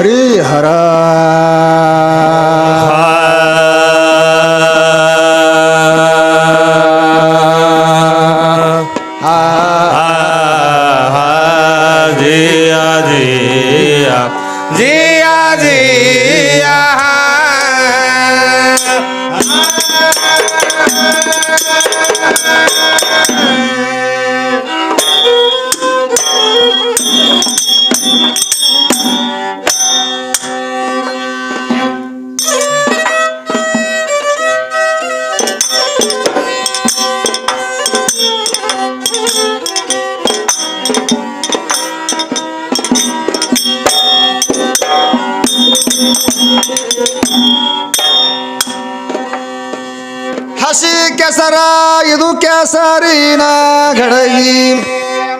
ಹರಿಹರ ಹಸಿ ಕೆಸರ ಇದು ಕೆಸರಿನ ಗಡಗಿ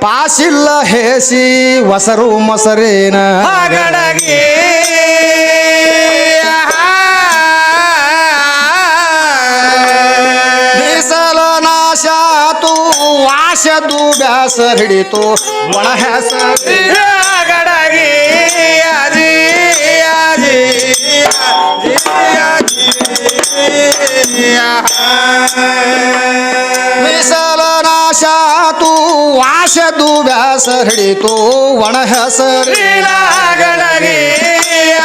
ಪಾಸಿಲ್ಲ ಹೇಸಿ ಹೊಸರು ಮೊಸರೇನ ಗಡಗಿ ಬಿಸಲ ನಾಶಾತು ವಾಸದು ಬ್ಯಾಸರ ಹಿಡಿತು ಒಣ ಹೆಸರಿ ಗಡಗಿ ಅಜಿ ಅಜಿ ಬಿಸಲ ನಾಶಾತು ವಾಸದು ಬ್ಯಾಸರ ಹಿಡಿತು ಒಣ ಹೆಸರಿ ಗಡಗಿ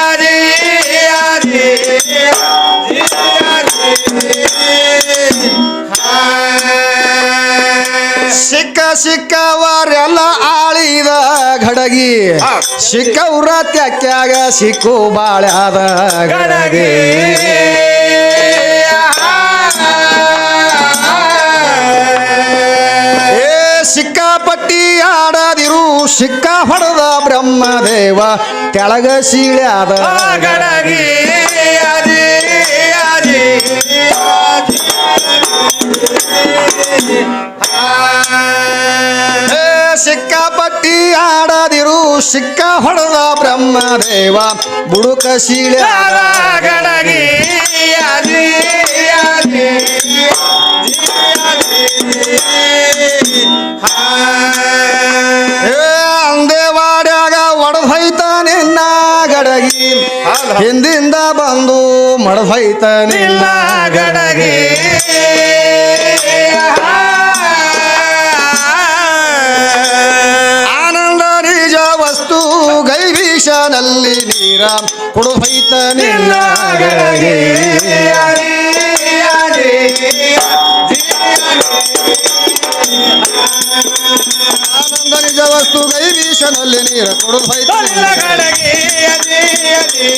ಅಜಿ ಅಜಿ ಸಿಕ್ಕ ಸಿಕ್ಕವರೆಲ್ಲ ಆಳಿದ ಗಡಗಿ ಸಿಕ್ಕವ್ರ ತ್ಯಾಕ್ಯಾಗ ಸಿಕ್ಕು ಬಾಳ್ಯಾದ ಗಡಗಿ ಸಿಕ್ಕಾಪಟ್ಟಿ ಆಡದಿರು ಸಿಕ್ಕ ಹೊಡೆದ ಬ್ರಹ್ಮದೇವ ಕೆಳಗ ಸೀಳ್ಯಾದ ಗಡಗಿ ಅಜಿ ಅಜಿ ಸಿಕ್ಕಾಪಟ್ಟಿ ಆಡದಿರು ಸಿಕ್ಕ ಹೊಡೆದ ಬ್ರಹ್ಮದೇವ ಬುಡುಕ ಸೀಳ್ಯಾದ ಗಡಗಿ ಅಜಿ ಅಜಿ ಅಂದೇವಾಡ್ಯಾಗ ಒಡದೈತ ನಿನ್ನ ಗಡಗಿ ಹಿಂದಿಂದ ಬಂದು ಮಡದೈತ ನಿನ್ನ ಗಡಗಿ ಆನಂದ ನಿಜ ವಸ್ತು ಗೈವೀಶನಲ್ಲಿ ನೀರ ಕೊಡದೈತ ನಿನ್ನ ಗಡಗಿ ಆನಂದ ನಿಜ ವಸ್ತು ಗೈವೀಶನಲ್ಲಿ ನೀರ ಕೊಡದೈತ ನಿನ್ನ ಗಡಗಿ ಅಜಿ ಅಜಿ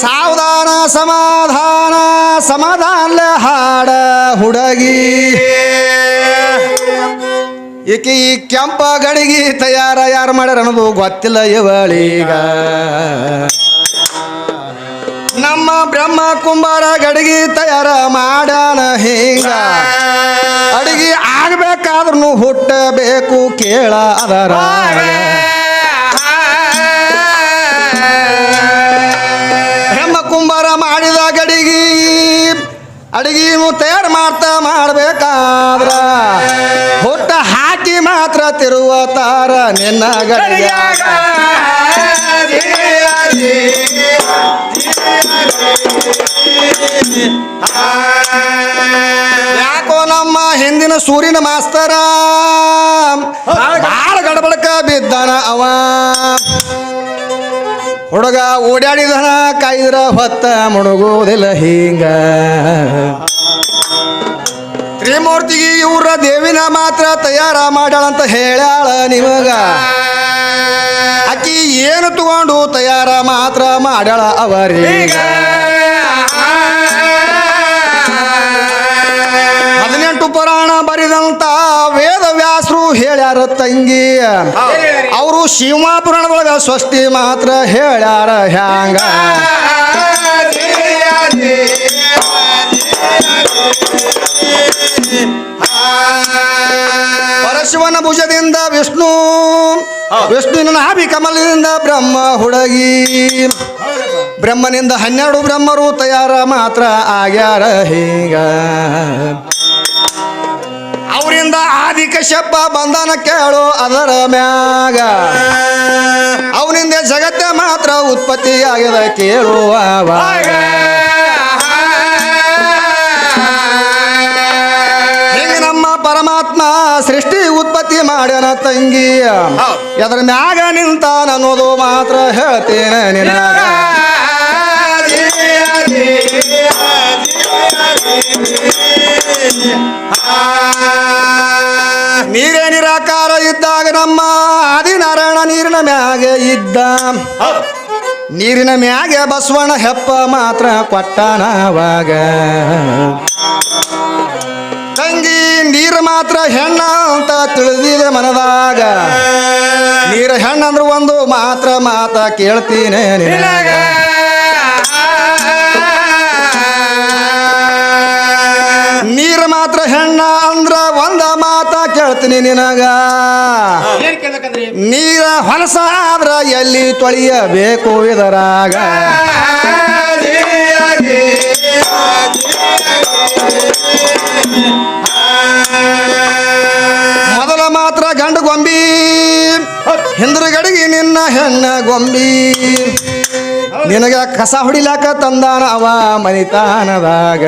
ಸಾವಧಾನ ಸಮಾಧಾನ ಸಮಾಧಾನ ಹಾಡ ಹುಡುಗಿ ಈಕಿ ಈ ಕೆಂಪ ಗಡಿಗೆ ತಯಾರ ಯಾರು ಮಾಡ್ಯಾರ ಅನ್ನೋದು ಗೊತ್ತಿಲ್ಲ ಇವಳೀಗ ನಮ್ಮ ಬ್ರಹ್ಮ ಕುಂಬಾರ ಗಡಿಗೆ ತಯಾರ ಮಾಡಾನ ಹಿಂಗ ಅಡಿಗೆ ಆಗ್ಬೇಕಾದ್ರೂ ಹುಟ್ಟಬೇಕು ಕೇಳ ಅದರ ಬ್ರಹ್ಮ ಕುಂಬಾರ ಮಾಡಿದ ಗಡಿಗೆ ಅಡಿಗೆನು ತಯಾರು ಮಾಡಬೇಕಾದ್ರ ಹುಟ್ಟ ಹಾಕಿ ಮಾತ್ರ ತಿರುವ ತಾರ ನಿನ್ನ ಗಡಿಯಾಗ ಯಾಕೋ ನಮ್ಮ ಹಿಂದಿನ ಸೂರ್ಯನ ಮಾಸ್ತರ ಬಾಳ ಗಡಬಡಕ ಬಿದ್ದಾನ ಅವ ಹುಡುಗ ಓಡಾಡಿದನ ಕಾಯ್ದ್ರ ಹೊತ್ತ ಮುಳುಗೋದಿಲ್ಲ ಹಿಂಗ ತ್ರಿಮೂರ್ತಿಗೆ ಇವ್ರ ದೇವಿನ ಮಾತ್ರ ತಯಾರ ಮಾಡ್ಯಾಳಂತ ಹೇಳ್ಯಾಳ ನಿಮಗ ಅಕ್ಕಿ ಏನು ತಗೊಂಡು ತಯಾರ ಮಾತ್ರ ಮಾಡ್ಯಾಳ ಅವರೀಗ 18 ಪುರಾಣ ಬರಿದಂತ ವೇದ ವ್ಯಾಸರು ಹೇಳ್ಯಾರ ತಂಗಿ ಅವರು ಶಿವ ಪುರಾಣದೊಳಗ ಸ್ವಸ್ತಿ ಮಾತ್ರ ಹೇಳ್ಯಾರ ಹ್ಯಾಂಗ ಪರಶಿವನ ಭುಜದಿಂದ ವಿಷ್ಣು ವಿಷ್ಣುವಿನ ನಾಭಿ ಕಮಲದಿಂದ ಬ್ರಹ್ಮ ಹುಡುಗಿ ಬ್ರಹ್ಮನಿಂದ 12 ಬ್ರಹ್ಮರು ತಯಾರ ಮಾತ್ರ ಆಗ್ಯಾರ ಹೀಗ ಅವರಿಂದ ಆದಿ ಕಶ್ಯಪ ಬಂಧನ ಕೇಳು ಅದರ ಮ್ಯಾಗ ಅವನಿಂದ ಜಗತ್ತ ಮಾತ್ರ ಉತ್ಪತ್ತಿ ಆಗ್ಯದ ಕೇಳುವಾಗ ಹಿಂಗ ನಮ್ಮ ಪರಮಾತ್ಮ ಸೃಷ್ಟಿ ಉತ್ಪತ್ತಿ ಮಾಡ್ಯಾನ ತಂಗಿ ಎದ್ರ ಮ್ಯಾಗ ನಿಂತಾನ ಅನ್ನೋದು ಮಾತ್ರ ಹೇಳ್ತೇನೆ ನಿನಗ ನೀರೇ ನಿರಾಕಾರ ಇದ್ದಾಗ ನಮ್ಮ ಆದಿನಾರಾಯಣ ನೀರಿನ ಮ್ಯಾಗ ಇದ್ದ ನೀರಿನ ಮ್ಯಾಗೆ ಬಸವಣ್ಣ ಹೆಪ್ಪ ಮಾತ್ರ ಕೊಟ್ಟನವಾಗ ತಂಗಿ ನೀರು ಮಾತ್ರ ಹೆಣ್ಣ ಅಂತ ತಿಳಿದಿದೆ ಮನದಾಗ ನೀರು ಹೆಣ್ಣಂದ್ರೆ ಒಂದು ಮಾತ್ರ ಮಾತ ಕೇಳ್ತೀನಿ ನಿನಗ ನೀರು ಮಾತ್ರ ಹೆಣ್ಣ ಅಂದ್ರ ಒಂದ ಮಾತ ಕೇಳ್ತೀನಿ ನಿನಗ ನೀರ ಹೊಲಸ ಆದ್ರ ಎಲ್ಲಿ ತೊಳೆಯಬೇಕು ಇದರಾಗ ಮೊದಲ ಮಾತ್ರ ಗಂಡು ಗೊಂಬಿ ಹಿಂದ್ರಗಡಿಗೆ ನಿನ್ನ ಹೆಣ್ಣ ಗೊಂಬಿ ನಿನಗ ಕಸ ಹೊಡಿಲಾಕ ತಂದಾನ ಅವ ಮನಿತಾನದಾಗ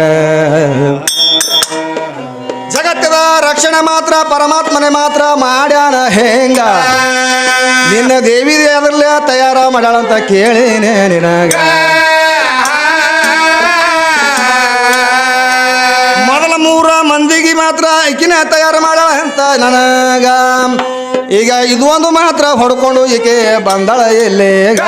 ಜಗತ್ತದ ರಕ್ಷಣೆ ಮಾತ್ರ ಪರಮಾತ್ಮನೆ ಮಾತ್ರ ಮಾಡ್ಯಾನ ಹೆಂಗ ನಿನ್ನ ದೇವಿ ಅದ್ರಲ್ಲೇ ತಯಾರ ಮಾಡ್ಯಾಳಂತ ಕೇಳೇನೆ ನಿನಗ ಮೊದಲ 3 ಮಂದಿಗೆ ಮಾತ್ರ ಈಕಿನ ತಯಾರು ಮಾಡ್ಯಾಳ ಅಂತ ನನಗ ಈಗ ಇದು ಒಂದು ಮಾತ್ರ ಹೊಡ್ಕೊಂಡು ಈಕೆ ಬಂದಳ ಎಲ್ಲೇಗ